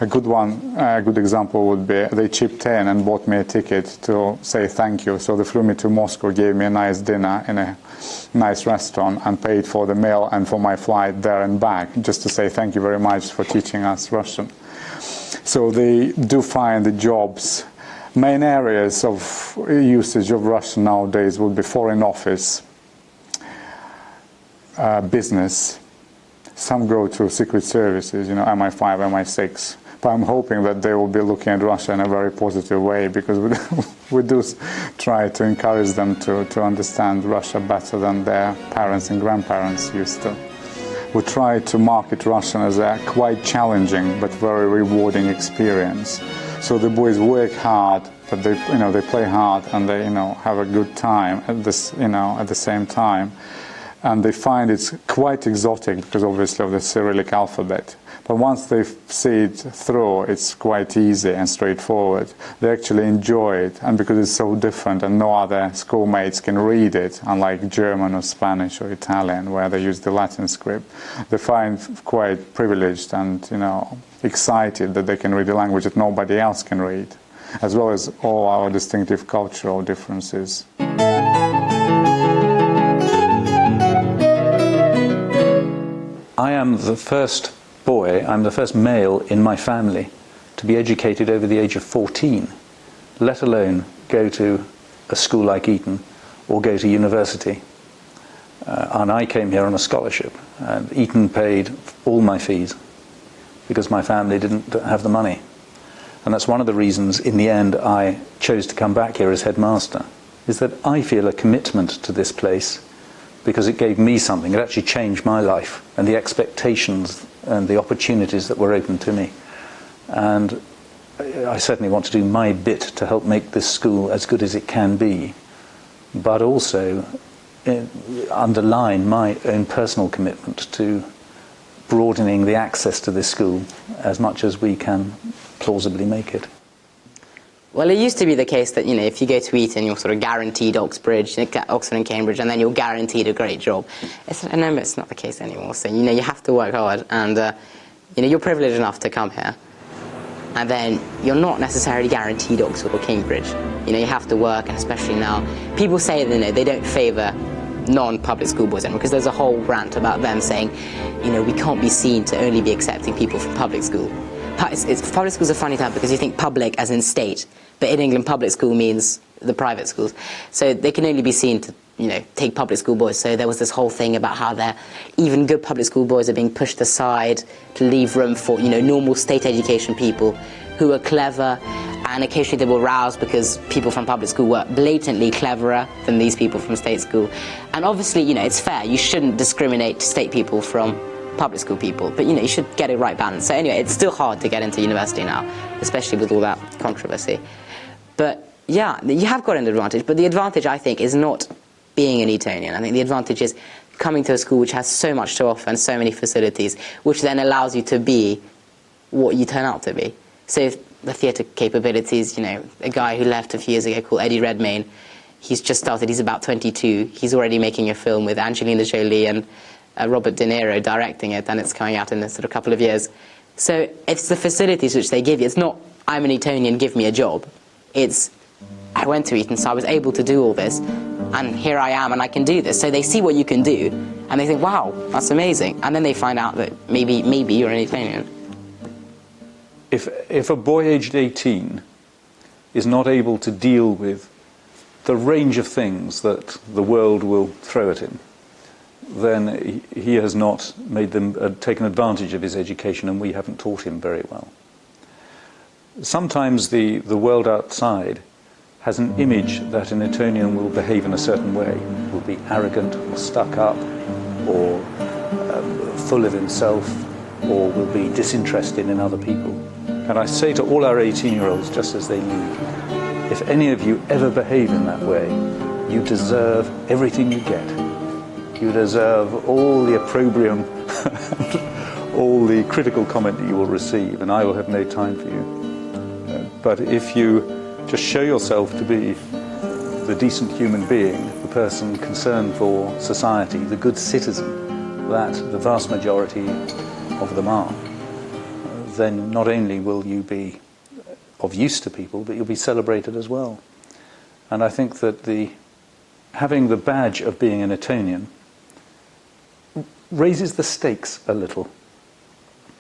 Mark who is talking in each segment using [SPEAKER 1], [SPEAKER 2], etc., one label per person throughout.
[SPEAKER 1] A good example would be they chipped in and bought me a ticket to say thank you. So they flew me to Moscow, gave me a nice dinner in a nice restaurant, and paid for the meal and for my flight there and back, just to say thank you very much for teaching us Russian. So they do find the jobs. Main areas of usage of Russian nowadays would be foreign office, business. Some go to secret services, you know, MI5, MI6. But I'm hoping that they will be looking at Russia in a very positive way, because we do try to encourage them to understand Russia better than their parents and grandparents used to. We try to market Russian as a quite challenging but very rewarding experience. So the boys work hard, but they play hard, and they have a good time at the same time. And they find it's quite exotic because obviously of the Cyrillic alphabet. But once they see it through, it's quite easy and straightforward. They actually enjoy it, and because it's so different and no other schoolmates can read it, unlike German or Spanish or Italian, where they use the Latin script, they find quite privileged and excited that they can read a language that nobody else can read, as well as all our distinctive cultural differences.
[SPEAKER 2] I am the first boy, I'm the first male in my family to be educated over the age of 14, let alone go to a school like Eton or go to university. And I came here on a scholarship, and Eton paid all my fees because my family didn't have the money. And that's one of the reasons in the end I chose to come back here as headmaster, is that I feel a commitment to this place because it gave me something. It actually changed my life and the expectations and the opportunities that were open to me. And I certainly want to do my bit to help make this school as good as it can be, but also underline my own personal commitment to broadening the access to this school as much as we can plausibly make it.
[SPEAKER 3] Well, it used to be the case that, if you go to Eton, you're sort of guaranteed Oxford and Cambridge, and then you're guaranteed a great job. No, it's not the case anymore. So, you have to work hard, and, you're privileged enough to come here. And then you're not necessarily guaranteed Oxford or Cambridge. You have to work, and especially now, people say that, they don't favour non-public school boys anymore, because there's a whole rant about them saying, we can't be seen to only be accepting people from public school. Public schools are funny to have because you think public as in state, but in England public school means the private schools. So they can only be seen to, take public school boys. So there was this whole thing about how even good public school boys are being pushed aside to leave room for, normal state education people who are clever, and occasionally they will rouse because people from public school were blatantly cleverer than these people from state school. And obviously, it's fair. You shouldn't discriminate state people from public school people, but you should get a right balance. So anyway, it's still hard to get into university now, especially with all that controversy. But yeah, you have got an advantage, but the advantage, I think, is not being an Etonian. I think the advantage is coming to a school which has so much to offer and so many facilities, which then allows you to be what you turn out to be. So the theatre capabilities, a guy who left a few years ago called Eddie Redmayne, he's just started, he's about 22, he's already making a film with Angelina Jolie and Robert De Niro directing it, and it's coming out in a sort of couple of years. So it's the facilities which they give you. It's not, I'm an Etonian, give me a job. It's, I went to Eton, so I was able to do all this, and here I am, and I can do this. So they see what you can do, and they think, wow, that's amazing. And then they find out that maybe you're an Etonian.
[SPEAKER 2] If a boy aged 18 is not able to deal with the range of things that the world will throw at him, then he has not taken advantage of his education, and we haven't taught him very well. Sometimes the world outside has an image that an Etonian will behave in a certain way, will be arrogant or stuck up or full of himself, or will be disinterested in other people. And I say to all our 18-year-olds just as they leave, if any of you ever behave in that way, you deserve everything you get. You deserve all the opprobrium, all the critical comment that you will receive, and I will have no time for you. But if you just show yourself to be the decent human being, the person concerned for society, the good citizen that the vast majority of them are, then not only will you be of use to people, but you'll be celebrated as well. And I think that having the badge of being an Etonian raises the stakes a little.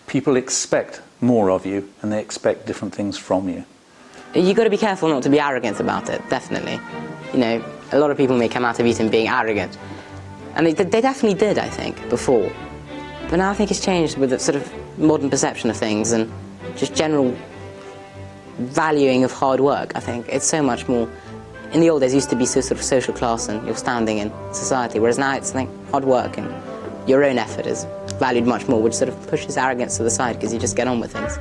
[SPEAKER 2] People expect more of you, and they expect different things from you.
[SPEAKER 3] You've got to be careful not to be arrogant about it, definitely. You know, a lot of people may come out of Eton being arrogant. And they definitely did, I think, before. But now I think it's changed with the sort of modern perception of things and just general valuing of hard work, I think. It's so much more... In the old days, it used to be so sort of social class and your standing in society, whereas now it's like hard work and your own effort is valued much more, which sort of pushes arrogance to the side because you just get on with things.